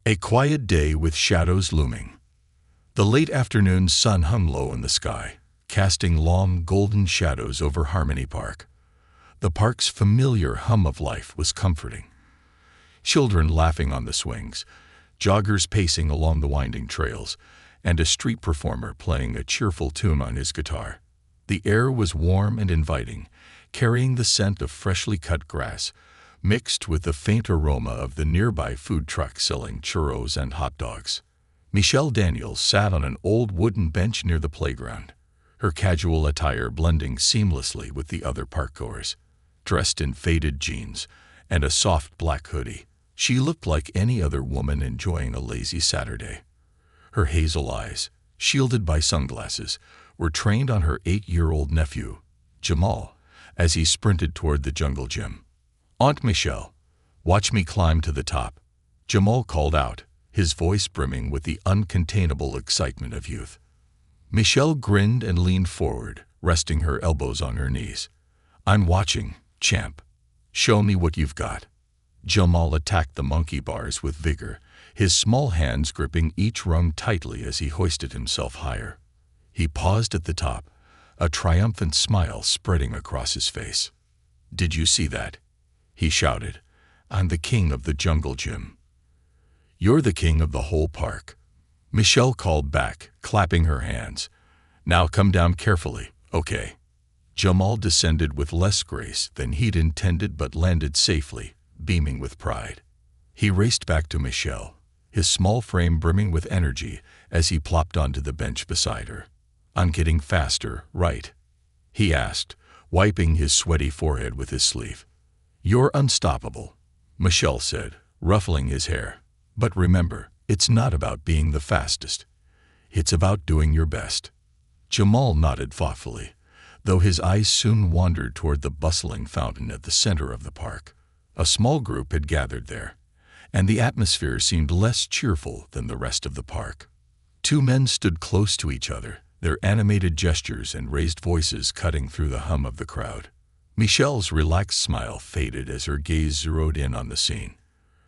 A quiet day with shadows looming. The late afternoon sun hung low in the sky, casting long golden shadows over Harmony Park. The park's familiar hum of life was comforting. Children laughing on the swings, joggers pacing along the winding trails, and a street performer playing a cheerful tune on his guitar. The air was warm and inviting, carrying the scent of freshly cut grass, mixed with the faint aroma of the nearby food truck selling churros and hot dogs. Michelle Daniels sat on an old wooden bench near the playground, her casual attire blending seamlessly with the other parkgoers. Dressed in faded jeans and a soft black hoodie, she looked like any other woman enjoying a lazy Saturday. Her hazel eyes, shielded by sunglasses, were trained on her 8-year-old nephew, Jamal, as he sprinted toward the jungle gym. "Aunt Michelle, watch me climb to the top," Jamal called out, his voice brimming with the uncontainable excitement of youth. Michelle grinned and leaned forward, resting her elbows on her knees. "I'm watching, champ. Show me what you've got." Jamal attacked the monkey bars with vigor, his small hands gripping each rung tightly as he hoisted himself higher. He paused at the top, a triumphant smile spreading across his face. "Did you see that?" he shouted. "I'm the king of the jungle gym." "You're the king of the whole park," Michelle called back, clapping her hands. "Now come down carefully, okay?" Jamal descended with less grace than he'd intended but landed safely, beaming with pride. He raced back to Michelle, his small frame brimming with energy as he plopped onto the bench beside her. "I'm getting faster, right?" he asked, wiping his sweaty forehead with his sleeve. "You're unstoppable," Michelle said, ruffling his hair. "But remember, it's not about being the fastest. It's about doing your best." Jamal nodded thoughtfully, though his eyes soon wandered toward the bustling fountain at the center of the park. A small group had gathered there, and the atmosphere seemed less cheerful than the rest of the park. Two men stood close to each other, their animated gestures and raised voices cutting through the hum of the crowd. Michelle's relaxed smile faded as her gaze zeroed in on the scene.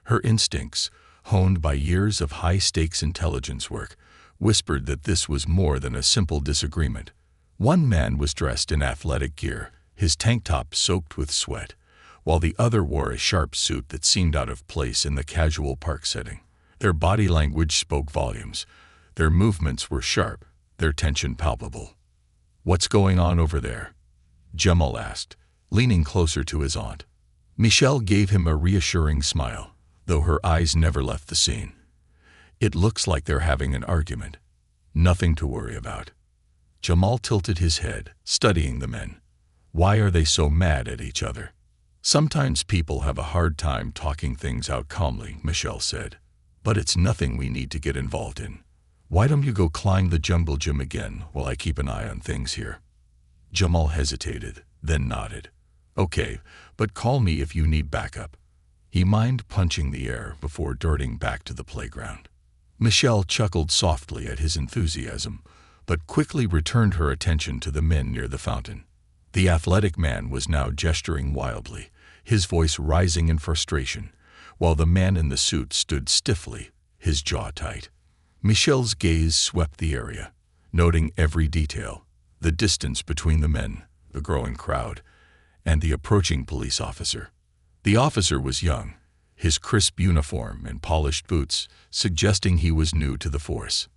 Her instincts, honed by years of high-stakes intelligence work, whispered that this was more than a simple disagreement. One man was dressed in athletic gear, his tank top soaked with sweat, while the other wore a sharp suit that seemed out of place in the casual park setting. Their body language spoke volumes. Their movements were sharp, their tension palpable. "What's going on over there?" Jamal asked, leaning closer to his aunt. Michelle gave him a reassuring smile, though her eyes never left the scene. "It looks like they're having an argument. Nothing to worry about." Jamal tilted his head, studying the men. "Why are they so mad at each other?" "Sometimes people have a hard time talking things out calmly," Michelle said. "But it's nothing we need to get involved in. Why don't you go climb the jungle gym again while I keep an eye on things here?" Jamal hesitated, then nodded. "Okay, but call me if you need backup." He mimed punching the air before darting back to the playground. Michelle chuckled softly at his enthusiasm, but quickly returned her attention to the men near the fountain. The athletic man was now gesturing wildly, his voice rising in frustration, while the man in the suit stood stiffly, his jaw tight. Michelle's gaze swept the area, noting every detail: the distance between the men, the growing crowd, and the approaching police officer. The officer was young, his crisp uniform and polished boots suggesting he was new to the force.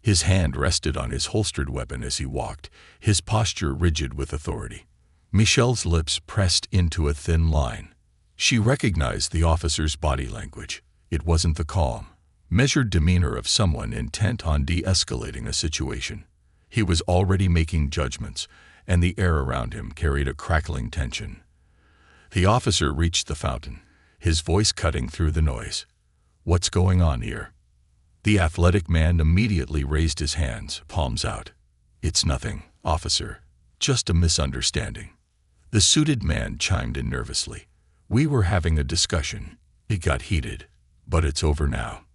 His hand rested on his holstered weapon as he walked, his posture rigid with authority. Michelle's lips pressed into a thin line. She recognized the officer's body language. It wasn't the calm, measured demeanor of someone intent on de-escalating a situation. He was already making judgments, and the air around him carried a crackling tension. The officer reached the fountain, his voice cutting through the noise. "What's going on here?" The athletic man immediately raised his hands, palms out. "It's nothing, officer. Just a misunderstanding." The suited man chimed in nervously. "We were having a discussion. It got heated, but it's over now."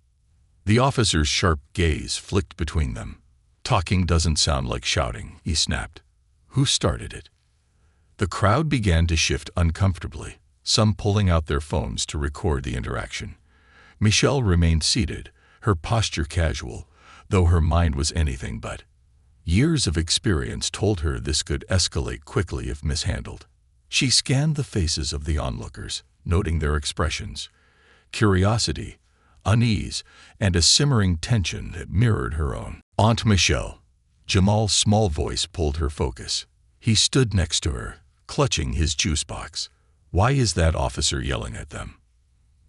The officer's sharp gaze flicked between them. "Talking doesn't sound like shouting," he snapped. "Who started it?" The crowd began to shift uncomfortably, some pulling out their phones to record the interaction. Michelle remained seated, her posture casual, though her mind was anything but. Years of experience told her this could escalate quickly if mishandled. She scanned the faces of the onlookers, noting their expressions: curiosity, unease, and a simmering tension that mirrored her own. Aunt Michelle. Jamal's small voice pulled her focus. He stood next to her, clutching his juice box. Why is that officer yelling at them?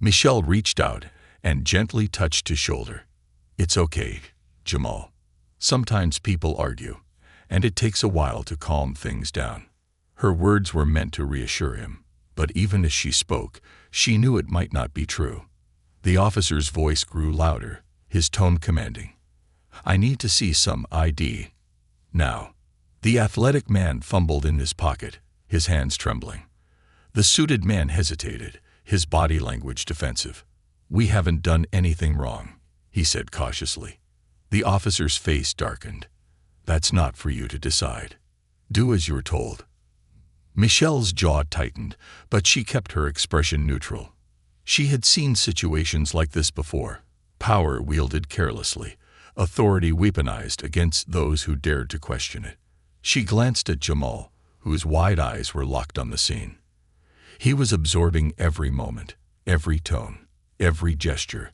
Michelle reached out and gently touched his shoulder. It's okay, Jamal. Sometimes people argue, and it takes a while to calm things down. Her words were meant to reassure him, but even as she spoke, she knew it might not be true. The officer's voice grew louder, his tone commanding. I need to see some ID. Now. The athletic man fumbled in his pocket, his hands trembling. The suited man hesitated, his body language defensive. We haven't done anything wrong, he said cautiously. The officer's face darkened. That's not for you to decide. Do as you're told. Michelle's jaw tightened, but she kept her expression neutral. She had seen situations like this before. Power wielded carelessly, authority weaponized against those who dared to question it. She glanced at Jamal, whose wide eyes were locked on the scene. He was absorbing every moment, every tone, every gesture.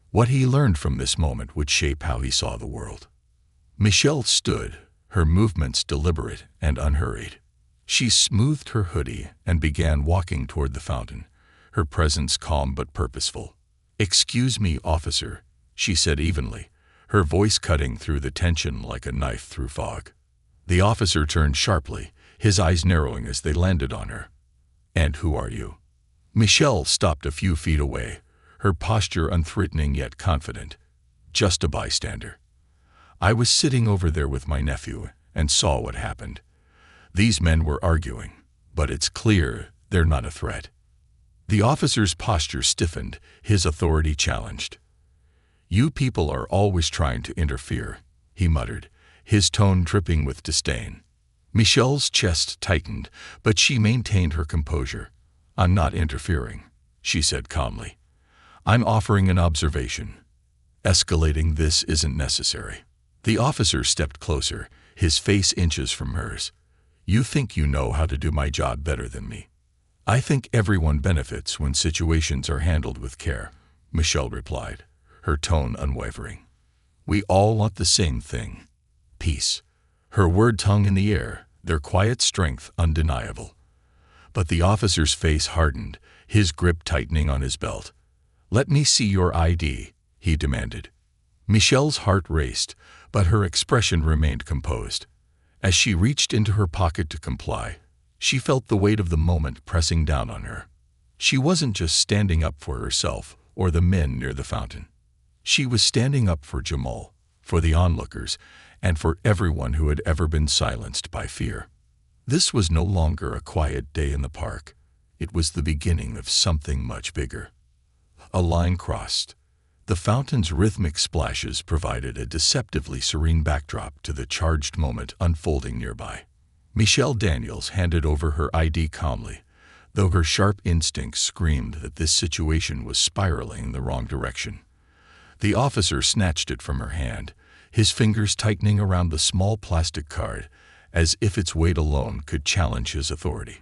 What he learned from this moment would shape how he saw the world. Michelle stood, her movements deliberate and unhurried. She smoothed her hoodie and began walking toward the fountain, her presence calm but purposeful. Excuse me, officer, she said evenly, her voice cutting through the tension like a knife through fog. The officer turned sharply, his eyes narrowing as they landed on her. And who are you? Michelle stopped a few feet away, her posture unthreatening yet confident. Just a bystander. I was sitting over there with my nephew and saw what happened. These men were arguing, but it's clear they're not a threat. The officer's posture stiffened, his authority challenged. You people are always trying to interfere, he muttered, his tone dripping with disdain. Michelle's chest tightened, but she maintained her composure. I'm not interfering, she said calmly. I'm offering an observation. Escalating this isn't necessary. The officer stepped closer, his face inches from hers. You think you know how to do my job better than me. I think everyone benefits when situations are handled with care, Michelle replied, her tone unwavering. We all want the same thing. Peace. Her words hung in the air, their quiet strength undeniable. But the officer's face hardened, his grip tightening on his belt. Let me see your ID, he demanded. Michelle's heart raced, but her expression remained composed. As she reached into her pocket to comply, she felt the weight of the moment pressing down on her. She wasn't just standing up for herself or the men near the fountain. She was standing up for Jamal, for the onlookers, and for everyone who had ever been silenced by fear. This was no longer a quiet day in the park. It was the beginning of something much bigger. A line crossed. The fountain's rhythmic splashes provided a deceptively serene backdrop to the charged moment unfolding nearby. Michelle Daniels handed over her ID calmly, though her sharp instincts screamed that this situation was spiraling in the wrong direction. The officer snatched it from her hand, his fingers tightening around the small plastic card, as if its weight alone could challenge his authority.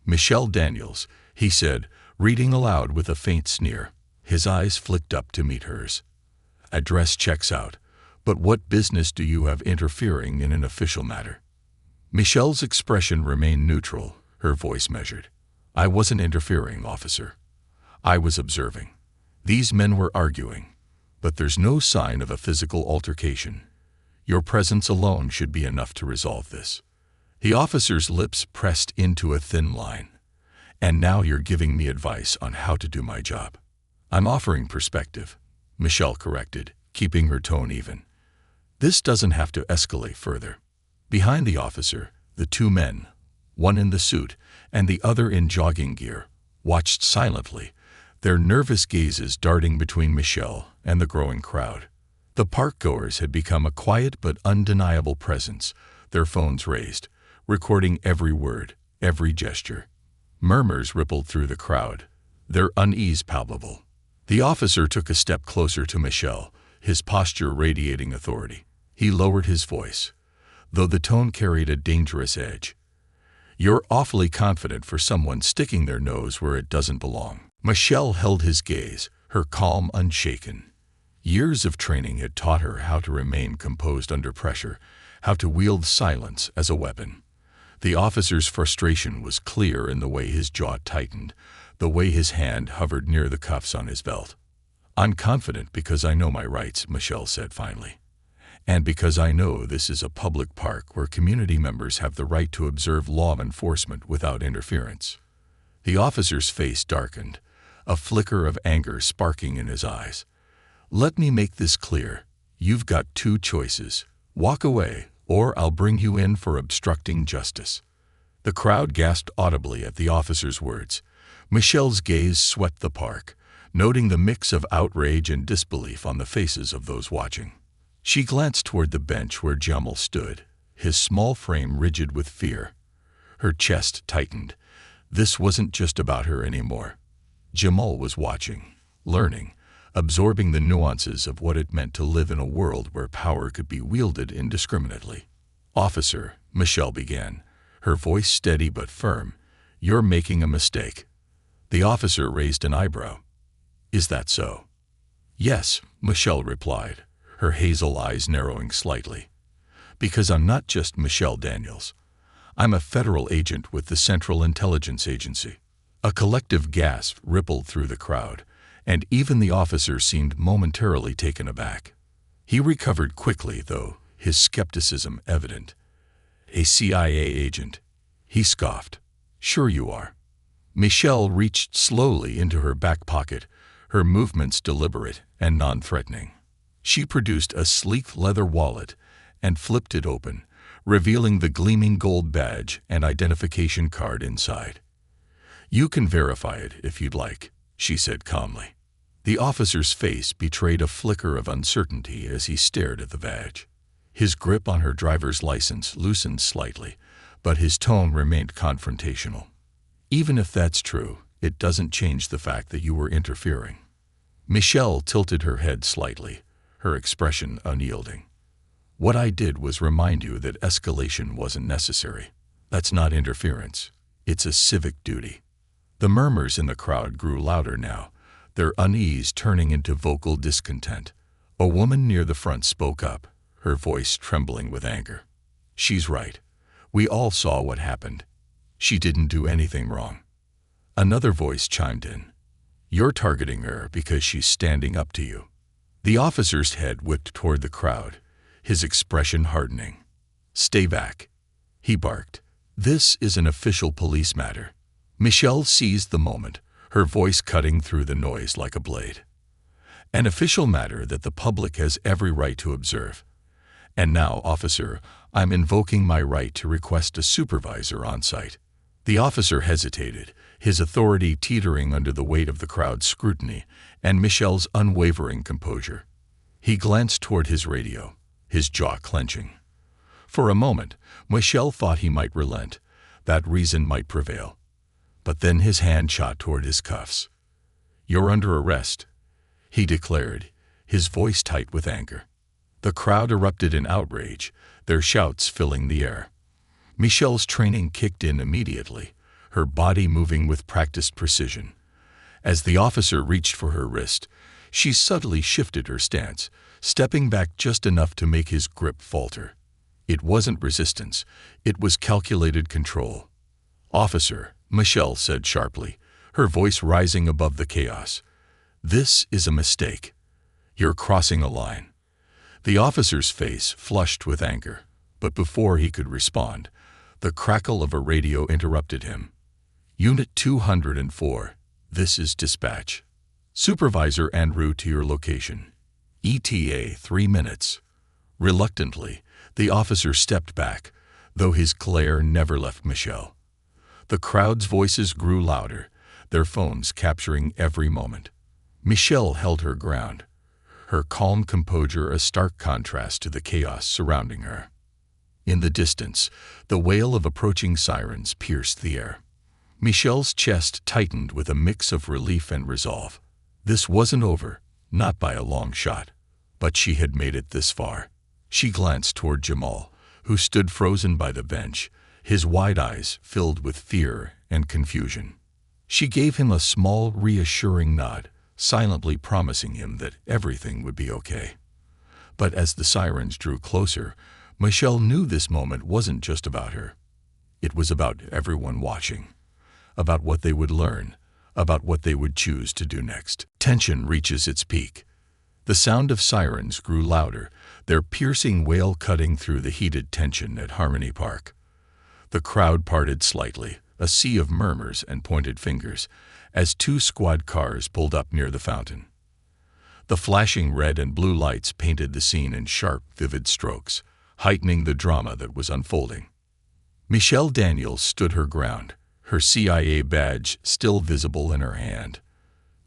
Michelle Daniels, he said, reading aloud with a faint sneer. His eyes flicked up to meet hers. Address checks out, but what business do you have interfering in an official matter? Michelle's expression remained neutral, her voice measured. I wasn't interfering, officer. I was observing. These men were arguing, but there's no sign of a physical altercation. Your presence alone should be enough to resolve this. The officer's lips pressed into a thin line. And now you're giving me advice on how to do my job. I'm offering perspective, Michelle corrected, keeping her tone even. This doesn't have to escalate further. Behind the officer, the two men, one in the suit and the other in jogging gear, watched silently, their nervous gazes darting between Michelle and the growing crowd. The parkgoers had become a quiet but undeniable presence, their phones raised, recording every word, every gesture. Murmurs rippled through the crowd, their unease palpable. The officer took a step closer to Michelle, his posture radiating authority. He lowered his voice, though the tone carried a dangerous edge. "You're awfully confident for someone sticking their nose where it doesn't belong." Michelle held his gaze, her calm unshaken. Years of training had taught her how to remain composed under pressure, how to wield silence as a weapon. The officer's frustration was clear in the way his jaw tightened, the way his hand hovered near the cuffs on his belt. "I'm confident because I know my rights," Michelle said finally. "And because I know this is a public park where community members have the right to observe law enforcement without interference." The officer's face darkened, a flicker of anger sparking in his eyes. "Let me make this clear. You've got two choices. Walk away, or I'll bring you in for obstructing justice." The crowd gasped audibly at the officer's words. Michelle's gaze swept the park, noting the mix of outrage and disbelief on the faces of those watching. She glanced toward the bench where Jamal stood, his small frame rigid with fear. Her chest tightened. This wasn't just about her anymore. Jamal was watching, learning, absorbing the nuances of what it meant to live in a world where power could be wielded indiscriminately. "Officer," Michelle began, her voice steady but firm, "you're making a mistake." The officer raised an eyebrow. "Is that so?" "Yes," Michelle replied, her hazel eyes narrowing slightly. "Because I'm not just Michelle Daniels. I'm a federal agent with the Central Intelligence Agency." A collective gasp rippled through the crowd, and even the officer seemed momentarily taken aback. He recovered quickly, though, his skepticism evident. "A CIA agent?" He scoffed. "Sure you are." Michelle reached slowly into her back pocket, her movements deliberate and non-threatening. She produced a sleek leather wallet and flipped it open, revealing the gleaming gold badge and identification card inside. "You can verify it if you'd like," she said calmly. The officer's face betrayed a flicker of uncertainty as he stared at the badge. His grip on her driver's license loosened slightly, but his tone remained confrontational. "Even if that's true, it doesn't change the fact that you were interfering." Michelle tilted her head slightly, her expression unyielding. "What I did was remind you that escalation wasn't necessary. That's not interference. It's a civic duty." The murmurs in the crowd grew louder now, their unease turning into vocal discontent. A woman near the front spoke up, her voice trembling with anger. "She's right. We all saw what happened. She didn't do anything wrong." Another voice chimed in. "You're targeting her because she's standing up to you." The officer's head whipped toward the crowd, his expression hardening. "Stay back," he barked. "This is an official police matter." Michelle seized the moment, her voice cutting through the noise like a blade. "An official matter that the public has every right to observe. And now, officer, I'm invoking my right to request a supervisor on site." The officer hesitated, his authority teetering under the weight of the crowd's scrutiny and Michelle's unwavering composure. He glanced toward his radio, his jaw clenching. For a moment, Michelle thought he might relent, that reason might prevail. But then his hand shot toward his cuffs. "You're under arrest," he declared, his voice tight with anger. The crowd erupted in outrage, their shouts filling the air. Michelle's training kicked in immediately, her body moving with practiced precision. As the officer reached for her wrist, she subtly shifted her stance, stepping back just enough to make his grip falter. It wasn't resistance, it was calculated control. "Officer," Michelle said sharply, her voice rising above the chaos, "this is a mistake. You're crossing a line." The officer's face flushed with anger, but before he could respond, the crackle of a radio interrupted him. "Unit 204, this is dispatch. Supervisor en route to your location. ETA 3 minutes. Reluctantly, the officer stepped back, though his glare never left Michelle. The crowd's voices grew louder, their phones capturing every moment. Michelle held her ground, her calm composure a stark contrast to the chaos surrounding her. In the distance, the wail of approaching sirens pierced the air. Michelle's chest tightened with a mix of relief and resolve. This wasn't over, not by a long shot. But she had made it this far. She glanced toward Jamal, who stood frozen by the bench, his wide eyes filled with fear and confusion. She gave him a small, reassuring nod, silently promising him that everything would be okay. But as the sirens drew closer, Michelle knew this moment wasn't just about her. It was about everyone watching, about what they would learn, about what they would choose to do next. Tension reaches its peak. The sound of sirens grew louder, their piercing wail cutting through the heated tension at Harmony Park. The crowd parted slightly, a sea of murmurs and pointed fingers, as two squad cars pulled up near the fountain. The flashing red and blue lights painted the scene in sharp, vivid strokes, heightening the drama that was unfolding. Michelle Daniels stood her ground, her CIA badge still visible in her hand.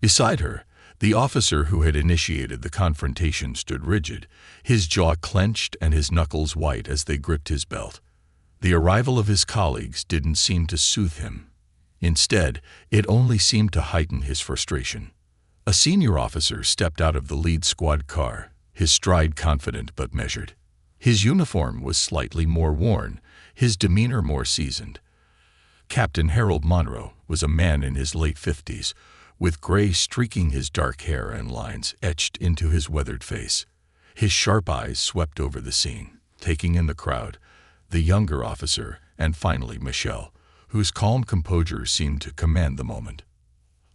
Beside her, the officer who had initiated the confrontation stood rigid, his jaw clenched and his knuckles white as they gripped his belt. The arrival of his colleagues didn't seem to soothe him. Instead, it only seemed to heighten his frustration. A senior officer stepped out of the lead squad car, his stride confident but measured. His uniform was slightly more worn, his demeanor more seasoned. Captain Harold Monroe was a man in his late 50s, with gray streaking his dark hair and lines etched into his weathered face. His sharp eyes swept over the scene, taking in the crowd, the younger officer, and finally Michelle, whose calm composure seemed to command the moment.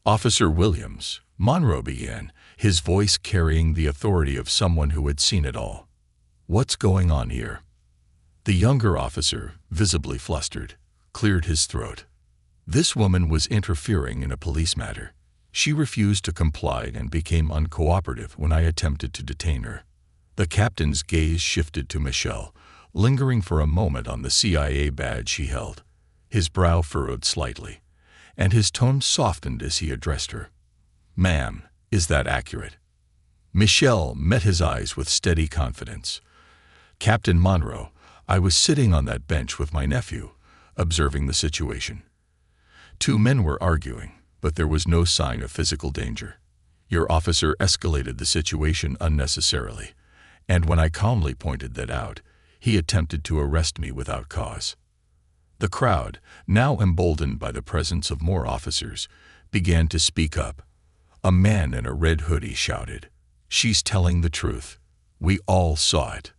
"Officer Williams," Monroe began, his voice carrying the authority of someone who had seen it all. "What's going on here?" The younger officer, visibly flustered, cleared his throat. This woman was interfering in a police matter. She refused to comply and became uncooperative when I attempted to detain her. The captain's gaze shifted to Michelle, lingering for a moment on the CIA badge she held. His brow furrowed slightly, and his tone softened as he addressed her. "Ma'am, is that accurate?" Michelle met his eyes with steady confidence. "Captain Monroe, I was sitting on that bench with my nephew, observing the situation. Two men were arguing, but there was no sign of physical danger. Your officer escalated the situation unnecessarily, and when I calmly pointed that out, he attempted to arrest me without cause." The crowd, now emboldened by the presence of more officers, began to speak up. A man in a red hoodie shouted, "She's telling the truth. We all saw it."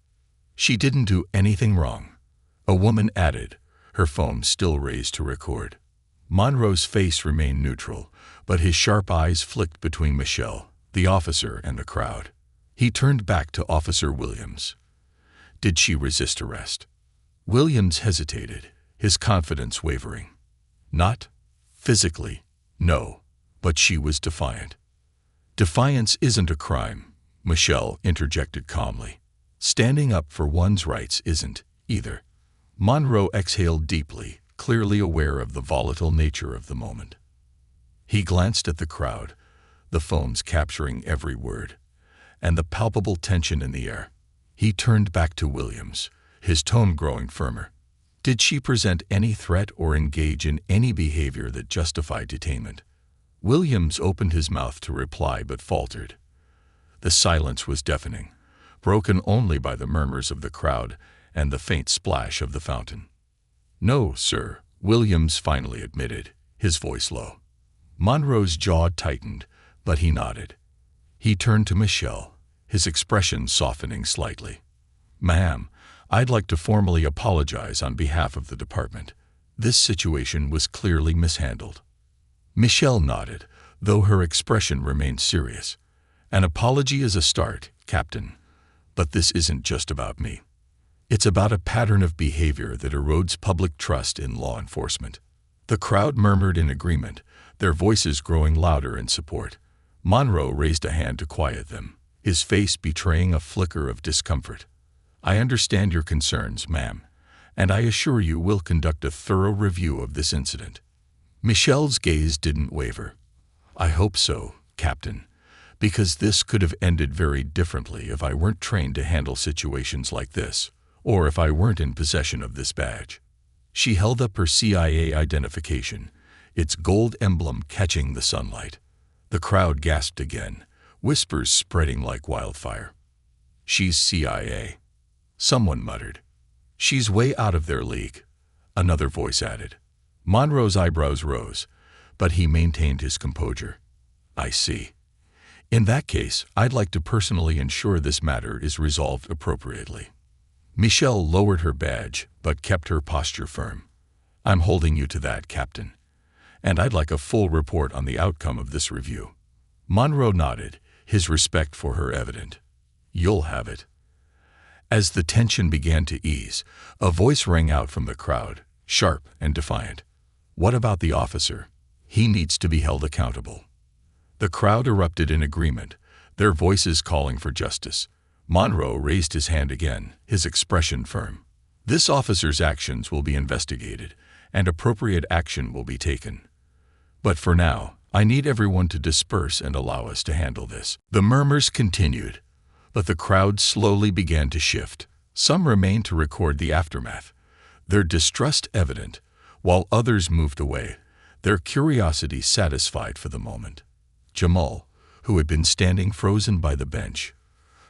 "She didn't do anything wrong," a woman added, her phone still raised to record. Monroe's face remained neutral, but his sharp eyes flicked between Michelle, the officer, and the crowd. He turned back to Officer Williams. "Did she resist arrest?" Williams hesitated, his confidence wavering. "Not physically, no, but she was defiant." "Defiance isn't a crime," Michelle interjected calmly. "Standing up for one's rights isn't, either." Monroe exhaled deeply, clearly aware of the volatile nature of the moment. He glanced at the crowd, the phones capturing every word, and the palpable tension in the air. He turned back to Williams, his tone growing firmer. "Did she present any threat or engage in any behavior that justified detainment?" Williams opened his mouth to reply but faltered. The silence was deafening, broken only by the murmurs of the crowd and the faint splash of the fountain. "No, sir," Williams finally admitted, his voice low. Monroe's jaw tightened, but he nodded. He turned to Michelle, his expression softening slightly. "Ma'am, I'd like to formally apologize on behalf of the department. This situation was clearly mishandled." Michelle nodded, though her expression remained serious. "An apology is a start, Captain, but this isn't just about me. It's about a pattern of behavior that erodes public trust in law enforcement." The crowd murmured in agreement, their voices growing louder in support. Monroe raised a hand to quiet them, his face betraying a flicker of discomfort. "I understand your concerns, ma'am, and I assure you we'll conduct a thorough review of this incident." Michelle's gaze didn't waver. "I hope so, Captain, because this could have ended very differently if I weren't trained to handle situations like this, or if I weren't in possession of this badge." She held up her CIA identification, its gold emblem catching the sunlight. The crowd gasped again, whispers spreading like wildfire. "She's CIA." Someone muttered. "She's way out of their league," another voice added. Monroe's eyebrows rose, but he maintained his composure. "I see. In that case, I'd like to personally ensure this matter is resolved appropriately." Michelle lowered her badge, but kept her posture firm. "I'm holding you to that, Captain. And I'd like a full report on the outcome of this review." Monroe nodded, his respect for her evident. "You'll have it." As the tension began to ease, a voice rang out from the crowd, sharp and defiant. "What about the officer? He needs to be held accountable." The crowd erupted in agreement, their voices calling for justice. Monroe raised his hand again, his expression firm. "This officer's actions will be investigated, and appropriate action will be taken. But for now, I need everyone to disperse and allow us to handle this." The murmurs continued, but the crowd slowly began to shift. Some remained to record the aftermath, their distrust evident, while others moved away, their curiosity satisfied for the moment. Jamal, who had been standing frozen by the bench,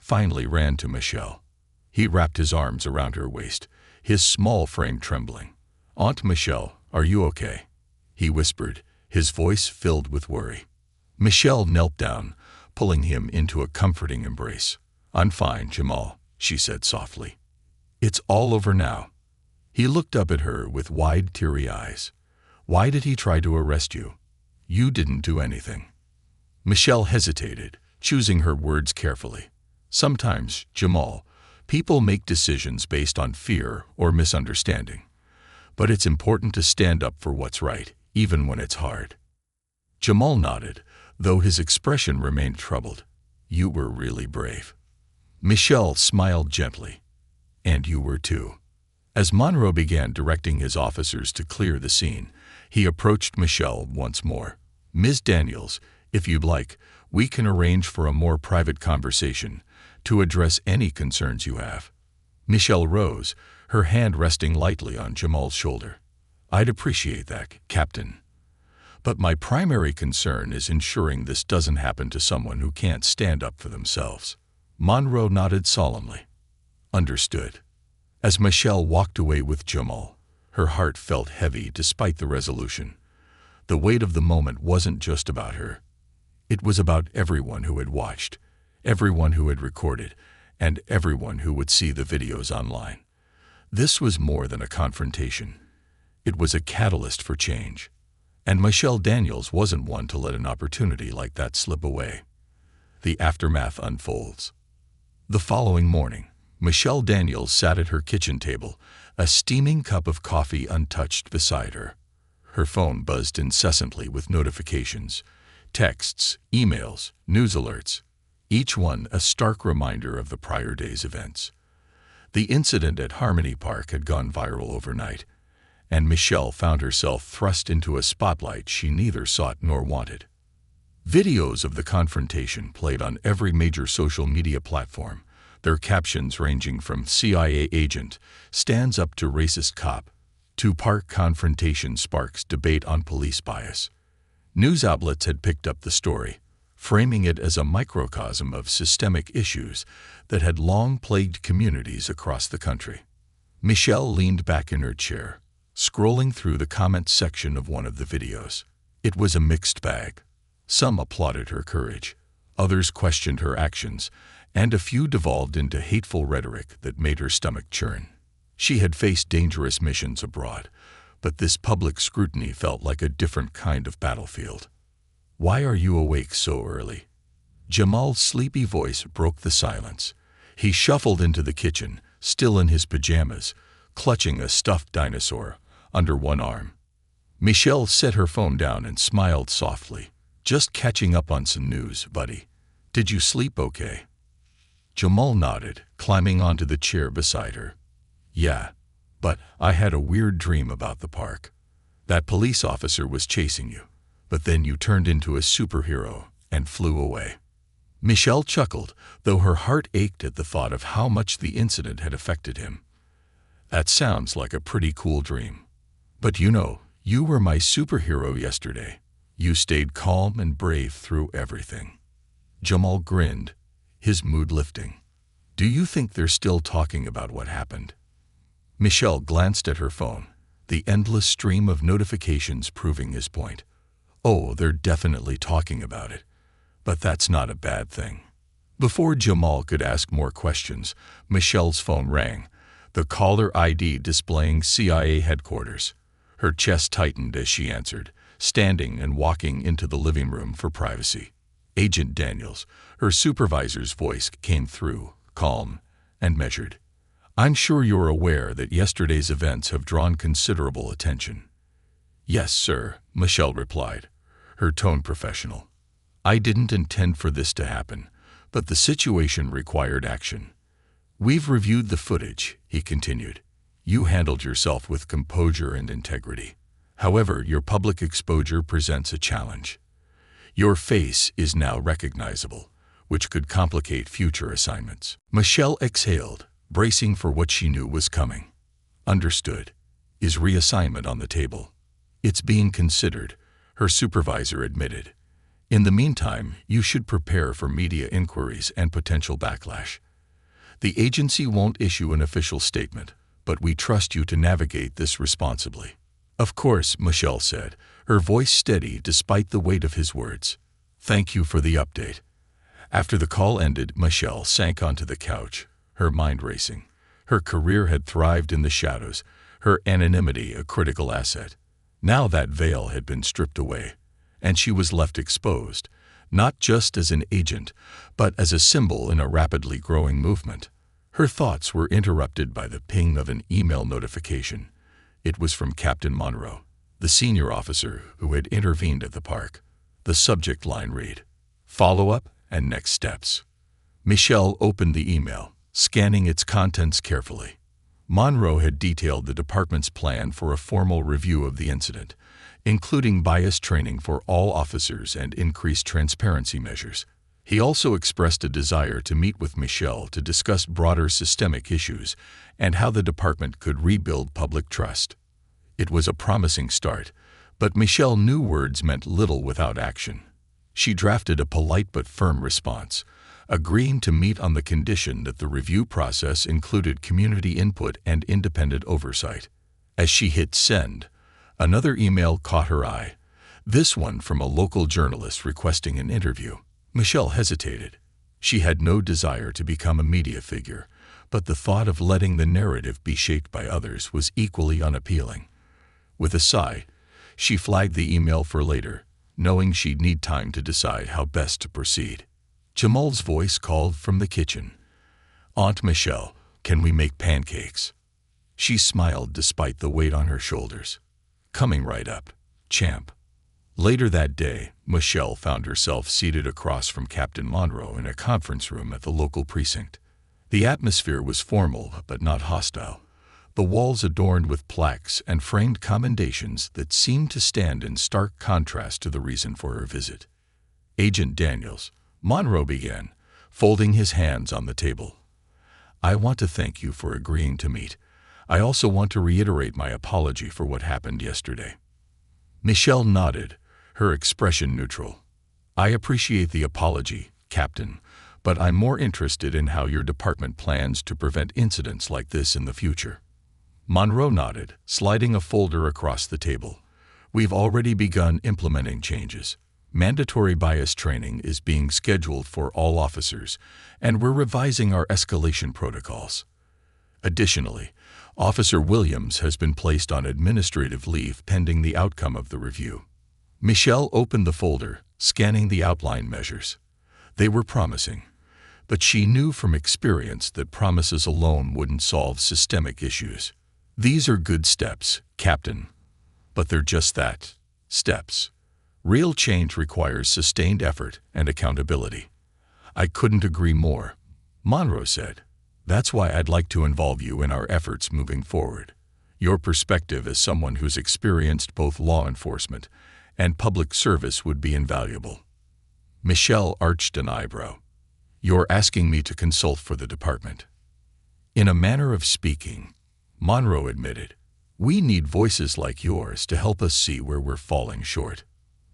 finally ran to Michelle. He wrapped his arms around her waist, his small frame trembling. "Aunt Michelle, are you okay?" he whispered, his voice filled with worry. Michelle knelt down, pulling him into a comforting embrace. "I'm fine, Jamal," she said softly. "It's all over now." He looked up at her with wide, teary eyes. "Why did he try to arrest you? You didn't do anything." Michelle hesitated, choosing her words carefully. "Sometimes, Jamal, people make decisions based on fear or misunderstanding. But it's important to stand up for what's right, even when it's hard." Jamal nodded, though his expression remained troubled. "You were really brave." Michelle smiled gently. "And you were too." As Monroe began directing his officers to clear the scene, he approached Michelle once more. "Ms. Daniels, if you'd like, we can arrange for a more private conversation to address any concerns you have." Michelle rose, her hand resting lightly on Jamal's shoulder. "I'd appreciate that, Captain. But my primary concern is ensuring this doesn't happen to someone who can't stand up for themselves." Monroe nodded solemnly. "Understood." As Michelle walked away with Jamal, her heart felt heavy despite the resolution. The weight of the moment wasn't just about her. It was about everyone who had watched, everyone who had recorded, and everyone who would see the videos online. This was more than a confrontation. It was a catalyst for change. And Michelle Daniels wasn't one to let an opportunity like that slip away. The aftermath unfolds. The following morning, Michelle Daniels sat at her kitchen table, a steaming cup of coffee untouched beside her. Her phone buzzed incessantly with notifications, texts, emails, news alerts, each one a stark reminder of the prior day's events. The incident at Harmony Park had gone viral overnight, and Michelle found herself thrust into a spotlight she neither sought nor wanted. Videos of the confrontation played on every major social media platform, their captions ranging from CIA agent stands up to racist cop, to park confrontation sparks debate on police bias. News outlets had picked up the story, framing it as a microcosm of systemic issues that had long plagued communities across the country. Michelle leaned back in her chair, scrolling through the comments section of one of the videos. It was a mixed bag. Some applauded her courage, others questioned her actions, and a few devolved into hateful rhetoric that made her stomach churn. She had faced dangerous missions abroad, but this public scrutiny felt like a different kind of battlefield. "Why are you awake so early?" Jamal's sleepy voice broke the silence. He shuffled into the kitchen, still in his pajamas, clutching a stuffed dinosaur under one arm. Michelle set her phone down and smiled softly. "Just catching up on some news, buddy. Did you sleep okay?" Jamal nodded, climbing onto the chair beside her. "Yeah, but I had a weird dream about the park. That police officer was chasing you, but then you turned into a superhero and flew away." Michelle chuckled, though her heart ached at the thought of how much the incident had affected him. "That sounds like a pretty cool dream. But you know, you were my superhero yesterday. You stayed calm and brave through everything." Jamal grinned, his mood lifting. "Do you think they're still talking about what happened?" Michelle glanced at her phone, the endless stream of notifications proving his point. "Oh, they're definitely talking about it. But that's not a bad thing." Before Jamal could ask more questions, Michelle's phone rang, the caller ID displaying CIA headquarters. Her chest tightened as she answered, standing and walking into the living room for privacy. "Agent Daniels," her supervisor's voice came through, calm and measured. "I'm sure you're aware that yesterday's events have drawn considerable attention." "Yes, sir," Michelle replied, her tone professional. "I didn't intend for this to happen, but the situation required action." "We've reviewed the footage," he continued. "You handled yourself with composure and integrity. However, your public exposure presents a challenge. Your face is now recognizable, which could complicate future assignments." Michelle exhaled, bracing for what she knew was coming. "Understood. Is reassignment on the table?" "It's being considered," her supervisor admitted. "In the meantime, you should prepare for media inquiries and potential backlash. The agency won't issue an official statement, but we trust you to navigate this responsibly." "Of course," Michelle said, her voice steady despite the weight of his words. "Thank you for the update." After the call ended, Michelle sank onto the couch, her mind racing. Her career had thrived in the shadows, her anonymity a critical asset. Now that veil had been stripped away, and she was left exposed, not just as an agent, but as a symbol in a rapidly growing movement. Her thoughts were interrupted by the ping of an email notification. It was from Captain Monroe, the senior officer who had intervened at the park. The subject line read, "Follow-up and next steps." Michelle opened the email, scanning its contents carefully. Monroe had detailed the department's plan for a formal review of the incident, including bias training for all officers and increased transparency measures. He also expressed a desire to meet with Michelle to discuss broader systemic issues and how the department could rebuild public trust. It was a promising start, but Michelle knew words meant little without action. She drafted a polite but firm response, agreeing to meet on the condition that the review process included community input and independent oversight. As she hit send, another email caught her eye, this one from a local journalist requesting an interview. Michelle hesitated. She had no desire to become a media figure, but the thought of letting the narrative be shaped by others was equally unappealing. With a sigh, she flagged the email for later, knowing she'd need time to decide how best to proceed. Jamal's voice called from the kitchen. "Aunt Michelle, can we make pancakes?" She smiled despite the weight on her shoulders. "Coming right up, champ." Later that day, Michelle found herself seated across from Captain Monroe in a conference room at the local precinct. The atmosphere was formal but not hostile, the walls adorned with plaques and framed commendations that seemed to stand in stark contrast to the reason for her visit. "Agent Daniels," Monroe began, folding his hands on the table. "I want to thank you for agreeing to meet. I also want to reiterate my apology for what happened yesterday." Michelle nodded, her expression neutral. "I appreciate the apology, Captain, but I'm more interested in how your department plans to prevent incidents like this in the future." Monroe nodded, sliding a folder across the table. "We've already begun implementing changes. Mandatory bias training is being scheduled for all officers, and we're revising our escalation protocols. Additionally, Officer Williams has been placed on administrative leave pending the outcome of the review." Michelle opened the folder, scanning the outline measures. They were promising, but she knew from experience that promises alone wouldn't solve systemic issues. "These are good steps, Captain, but they're just that, steps. Real change requires sustained effort and accountability." "I couldn't agree more," Monroe said. "That's why I'd like to involve you in our efforts moving forward. Your perspective as someone who's experienced both law enforcement and public service would be invaluable." Michelle arched an eyebrow. "You're asking me to consult for the department?" "In a manner of speaking," Monroe admitted. "We need voices like yours to help us see where we're falling short."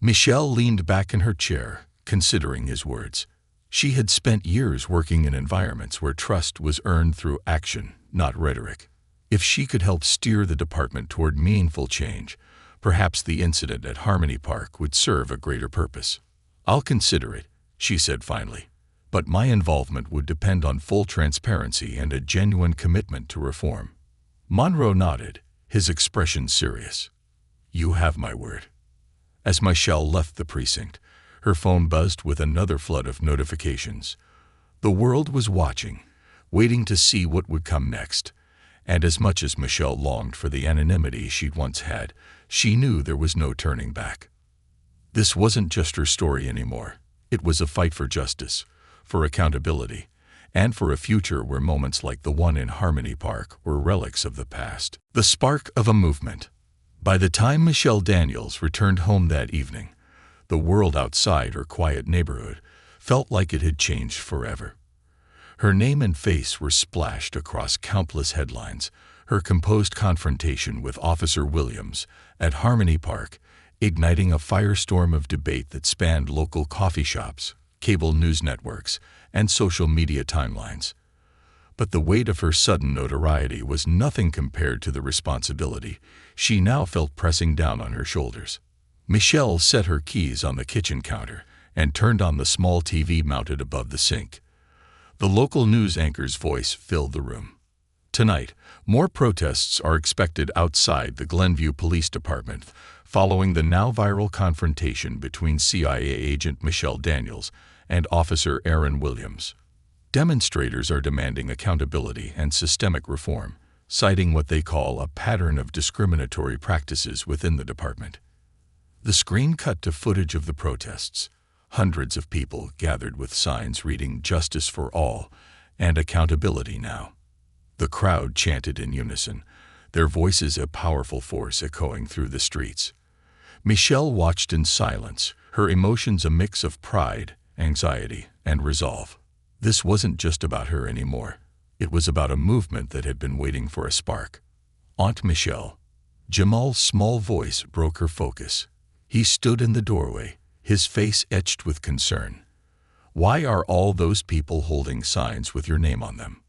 Michelle leaned back in her chair, considering his words. She had spent years working in environments where trust was earned through action, not rhetoric. If she could help steer the department toward meaningful change, perhaps the incident at Harmony Park would serve a greater purpose. "I'll consider it," she said finally, "but my involvement would depend on full transparency and a genuine commitment to reform." Monroe nodded, his expression serious. "You have my word." As Michelle left the precinct, her phone buzzed with another flood of notifications. The world was watching, waiting to see what would come next. And as much as Michelle longed for the anonymity she'd once had, she knew there was no turning back. This wasn't just her story anymore. It was a fight for justice, for accountability, and for a future where moments like the one in Harmony Park were relics of the past. The spark of a movement. By the time Michelle Daniels returned home that evening, the world outside her quiet neighborhood felt like it had changed forever. Her name and face were splashed across countless headlines, her composed confrontation with Officer Williams at Harmony Park igniting a firestorm of debate that spanned local coffee shops, cable news networks, and social media timelines. But the weight of her sudden notoriety was nothing compared to the responsibility she now felt pressing down on her shoulders. Michelle set her keys on the kitchen counter and turned on the small TV mounted above the sink. The local news anchor's voice filled the room. Tonight, more protests are expected outside the Glenview Police Department following the now viral confrontation between CIA agent Michelle Daniels and Officer Aaron Williams. Demonstrators are demanding accountability and systemic reform, citing what they call a pattern of discriminatory practices within the department. The screen cut to footage of the protests. Hundreds of people gathered with signs reading "Justice for All" and "Accountability Now." The crowd chanted in unison, their voices a powerful force echoing through the streets. Michelle watched in silence, her emotions a mix of pride, anxiety, and resolve. This wasn't just about her anymore. It was about a movement that had been waiting for a spark. "Aunt Michelle." Jamal's small voice broke her focus. He stood in the doorway, his face etched with concern. "Why are all those people holding signs with your name on them?"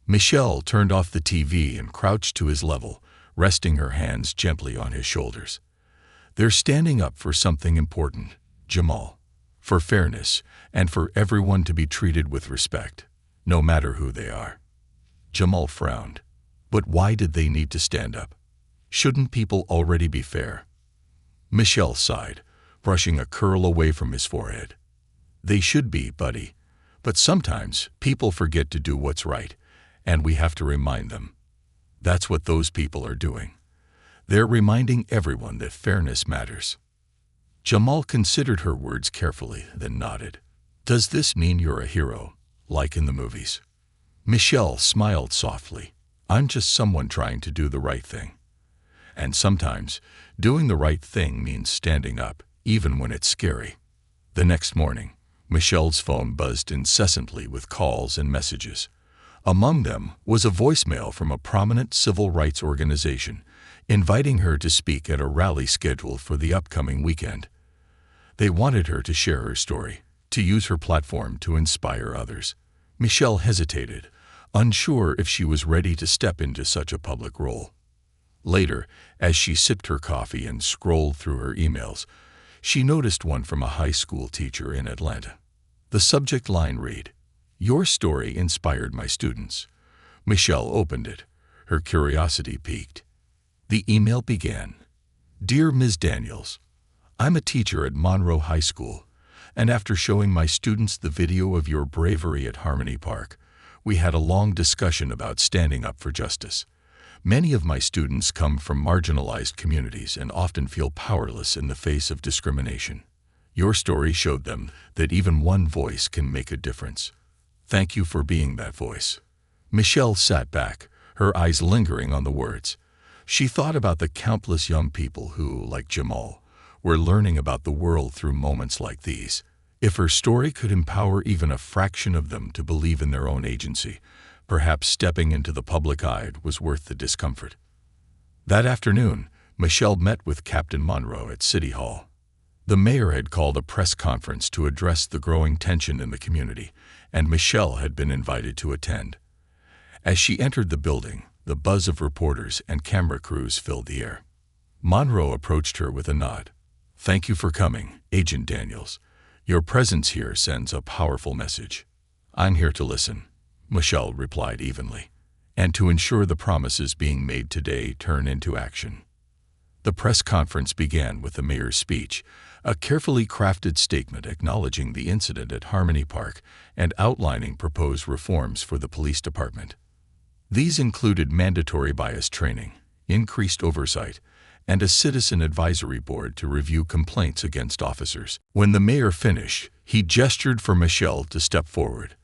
Michelle turned off the TV and crouched to his level, resting her hands gently on his shoulders. "They're standing up for something important, Jamal. For fairness, and for everyone to be treated with respect, no matter who they are." Jamal frowned. But why did they need to stand up? Shouldn't people already be fair? Michelle sighed, brushing a curl away from his forehead. "They should be, buddy. But sometimes people forget to do what's right, and we have to remind them. That's what those people are doing. They're reminding everyone that fairness matters." Jamal considered her words carefully, then nodded. "Does this mean you're a hero, like in the movies?" Michelle smiled softly. "I'm just someone trying to do the right thing. And sometimes, doing the right thing means standing up, even when it's scary." The next morning, Michelle's phone buzzed incessantly with calls and messages. Among them was a voicemail from a prominent civil rights organization, inviting her to speak at a rally scheduled for the upcoming weekend. They wanted her to share her story, to use her platform to inspire others. Michelle hesitated, unsure if she was ready to step into such a public role. Later, as she sipped her coffee and scrolled through her emails, she noticed one from a high school teacher in Atlanta. The subject line read, "Your story inspired my students." Michelle opened it, her curiosity piqued. The email began, "Dear Ms. Daniels, I'm a teacher at Monroe High School, and after showing my students the video of your bravery at Harmony Park, we had a long discussion about standing up for justice. Many of my students come from marginalized communities and often feel powerless in the face of discrimination. Your story showed them that even one voice can make a difference. Thank you for being that voice." Michelle sat back, her eyes lingering on the words. She thought about the countless young people who, like Jamal, were learning about the world through moments like these. If her story could empower even a fraction of them to believe in their own agency, perhaps stepping into the public eye was worth the discomfort. That afternoon, Michelle met with Captain Monroe at City Hall. The mayor had called a press conference to address the growing tension in the community, and Michelle had been invited to attend. As she entered the building, the buzz of reporters and camera crews filled the air. Monroe approached her with a nod. "Thank you for coming, Agent Daniels. Your presence here sends a powerful message." "I'm here to listen," Michelle replied evenly, "and to ensure the promises being made today turn into action." The press conference began with the mayor's speech, a carefully crafted statement acknowledging the incident at Harmony Park and outlining proposed reforms for the police department. These included mandatory bias training, increased oversight, and a citizen advisory board to review complaints against officers. When the mayor finished, he gestured for Michelle to step forward.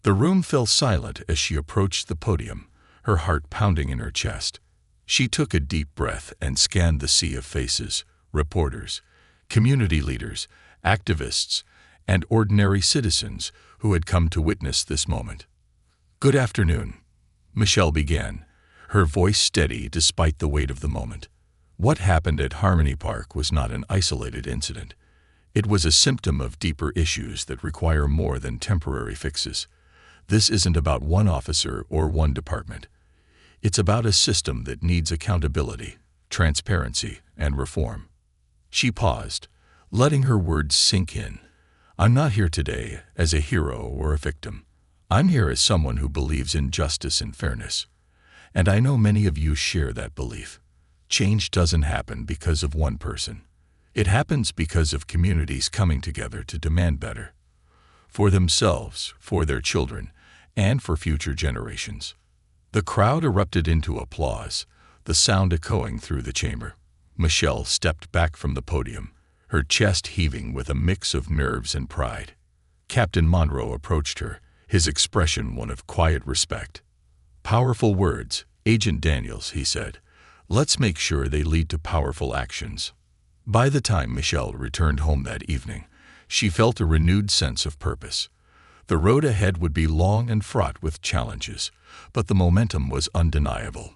The room fell silent as she approached the podium, her heart pounding in her chest. She took a deep breath and scanned the sea of faces: reporters, community leaders, activists, and ordinary citizens who had come to witness this moment. "Good afternoon," Michelle began, her voice steady despite the weight of the moment. What happened at Harmony Park was not an isolated incident. It was a symptom of deeper issues that require more than temporary fixes. This isn't about one officer or one department. It's about a system that needs accountability, transparency, and reform. She paused, letting her words sink in. "I'm not here today as a hero or a victim. I'm here as someone who believes in justice and fairness. And I know many of you share that belief. Change doesn't happen because of one person. It happens because of communities coming together to demand better. For themselves, for their children, and for future generations." The crowd erupted into applause, the sound echoing through the chamber. Michelle stepped back from the podium, her chest heaving with a mix of nerves and pride. Captain Monroe approached her, his expression one of quiet respect. "Powerful words, Agent Daniels," he said. "Let's make sure they lead to powerful actions." By the time Michelle returned home that evening, she felt a renewed sense of purpose. The road ahead would be long and fraught with challenges, but the momentum was undeniable.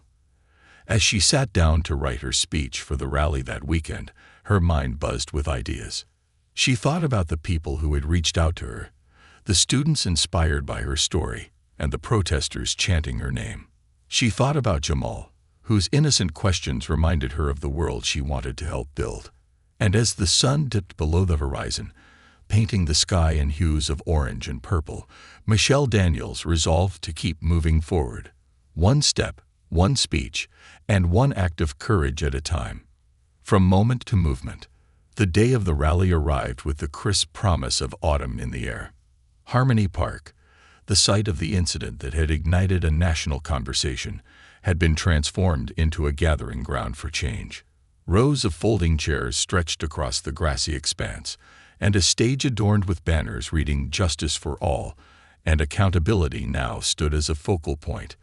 As she sat down to write her speech for the rally that weekend, her mind buzzed with ideas. She thought about the people who had reached out to her, the students inspired by her story, and the protesters chanting her name. She thought about Jamal, whose innocent questions reminded her of the world she wanted to help build. And as the sun dipped below the horizon, painting the sky in hues of orange and purple, Michelle Daniels resolved to keep moving forward, one step, one speech, and one act of courage at a time. From moment to movement, the day of the rally arrived with the crisp promise of autumn in the air. Harmony Park, the site of the incident that had ignited a national conversation, had been transformed into a gathering ground for change. Rows of folding chairs stretched across the grassy expanse, and a stage adorned with banners reading "Justice for All" and "Accountability" now stood as a focal point.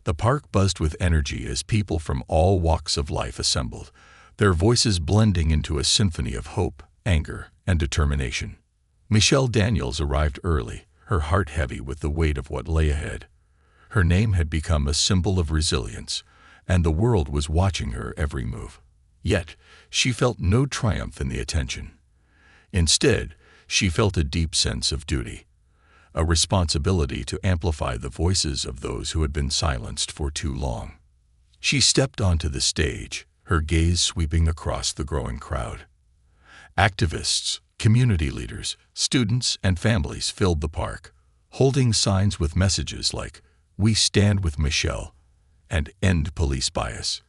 The park buzzed with energy as people from all walks of life assembled, their voices blending into a symphony of hope, anger, and determination. Michelle Daniels arrived early, her heart heavy with the weight of what lay ahead. Her name had become a symbol of resilience, and the world was watching her every move. Yet, she felt no triumph in the attention. Instead, she felt a deep sense of duty, a responsibility to amplify the voices of those who had been silenced for too long. She stepped onto the stage, her gaze sweeping across the growing crowd. Activists, community leaders, students, and families filled the park, holding signs with messages like "We stand with Michelle" and "End police bias."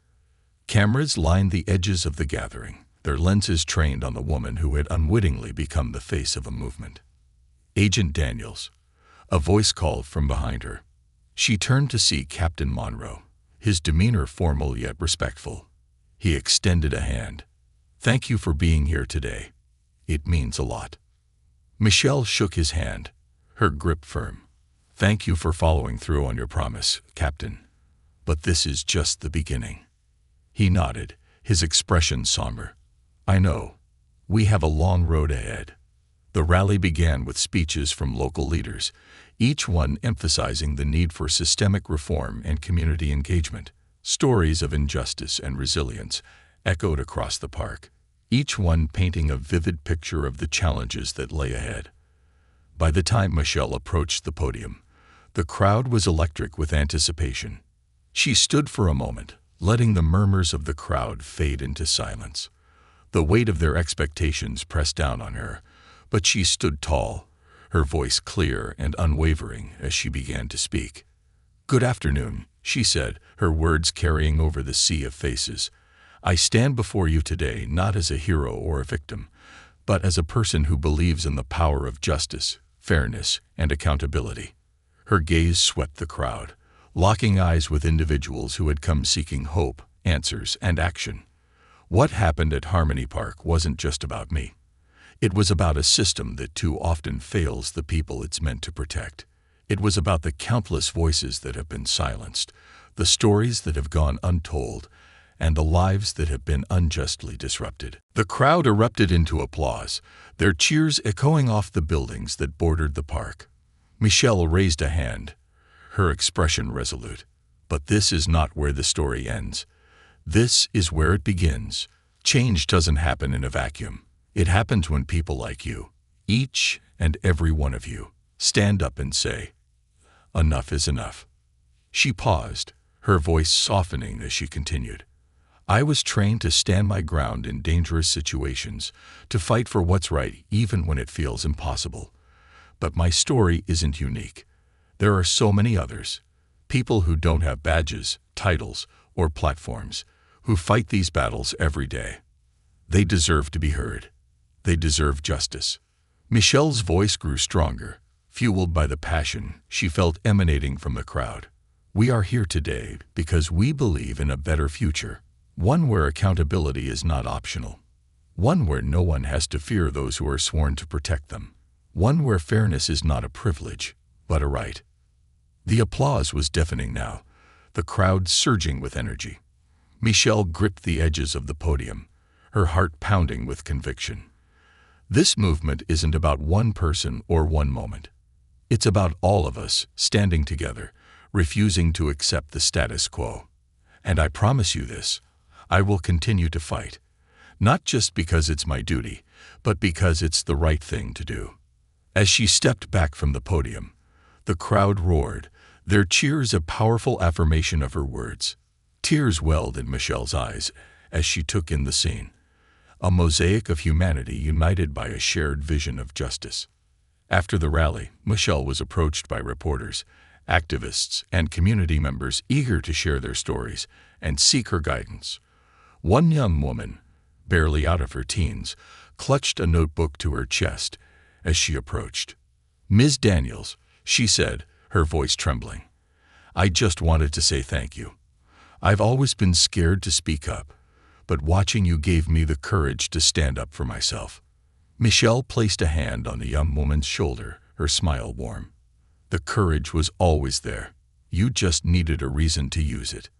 Cameras lined the edges of the gathering, their lenses trained on the woman who had unwittingly become the face of a movement. "Agent Daniels," a voice called from behind her. She turned to see Captain Monroe, his demeanor formal yet respectful. He extended a hand. "Thank you for being here today. It means a lot." Michelle shook his hand, her grip firm. "Thank you for following through on your promise, Captain. But this is just the beginning." He nodded, his expression somber. "I know. We have a long road ahead." The rally began with speeches from local leaders, each one emphasizing the need for systemic reform and community engagement. Stories of injustice and resilience echoed across the park, each one painting a vivid picture of the challenges that lay ahead. By the time Michelle approached the podium, the crowd was electric with anticipation. She stood for a moment, letting the murmurs of the crowd fade into silence. The weight of their expectations pressed down on her, but she stood tall, her voice clear and unwavering as she began to speak. "Good afternoon," she said, her words carrying over the sea of faces. "I stand before you today not as a hero or a victim, but as a person who believes in the power of justice, fairness, and accountability." Her gaze swept the crowd, locking eyes with individuals who had come seeking hope, answers, and action. What happened at Harmony Park wasn't just about me. It was about a system that too often fails the people it's meant to protect. It was about the countless voices that have been silenced, the stories that have gone untold, and the lives that have been unjustly disrupted. The crowd erupted into applause, their cheers echoing off the buildings that bordered the park. Michelle raised a hand, her expression resolute. "But this is not where the story ends. This is where it begins. Change doesn't happen in a vacuum. It happens when people like you, each and every one of you, stand up and say, 'Enough is enough.'" She paused, her voice softening as she continued. "I was trained to stand my ground in dangerous situations, to fight for what's right even when it feels impossible. But my story isn't unique. There are so many others, people who don't have badges, titles, or platforms, who fight these battles every day. They deserve to be heard. They deserve justice." Michelle's voice grew stronger, fueled by the passion she felt emanating from the crowd. "We are here today because we believe in a better future, one where accountability is not optional, one where no one has to fear those who are sworn to protect them, one where fairness is not a privilege, but a right." The applause was deafening now, the crowd surging with energy. Michelle gripped the edges of the podium, her heart pounding with conviction. This movement isn't about one person or one moment. It's about all of us standing together, refusing to accept the status quo. And I promise you this, I will continue to fight, not just because it's my duty, but because it's the right thing to do. As she stepped back from the podium, the crowd roared, their cheers a powerful affirmation of her words. Tears welled in Michelle's eyes as she took in the scene, a mosaic of humanity united by a shared vision of justice. After the rally, Michelle was approached by reporters, activists, and community members eager to share their stories and seek her guidance. One young woman, barely out of her teens, clutched a notebook to her chest as she approached. "Ms. Daniels," she said, her voice trembling, "I just wanted to say thank you. I've always been scared to speak up, but watching you gave me the courage to stand up for myself." Michelle placed a hand on the young woman's shoulder, her smile warm. "The courage was always there. You just needed a reason to use it."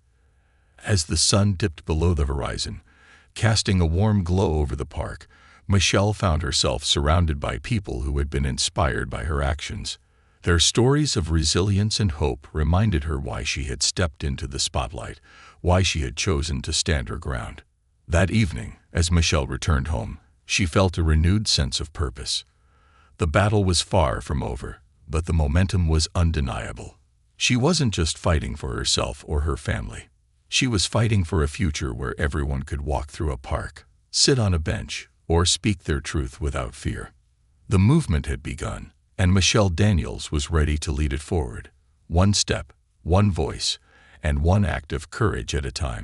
As the sun dipped below the horizon, casting a warm glow over the park, Michelle found herself surrounded by people who had been inspired by her actions. Their stories of resilience and hope reminded her why she had stepped into the spotlight, why she had chosen to stand her ground. That evening, as Michelle returned home, she felt a renewed sense of purpose. The battle was far from over, but the momentum was undeniable. She wasn't just fighting for herself or her family. She was fighting for a future where everyone could walk through a park, sit on a bench, or speak their truth without fear. The movement had begun, and Michelle Daniels was ready to lead it forward, one step, one voice, and one act of courage at a time.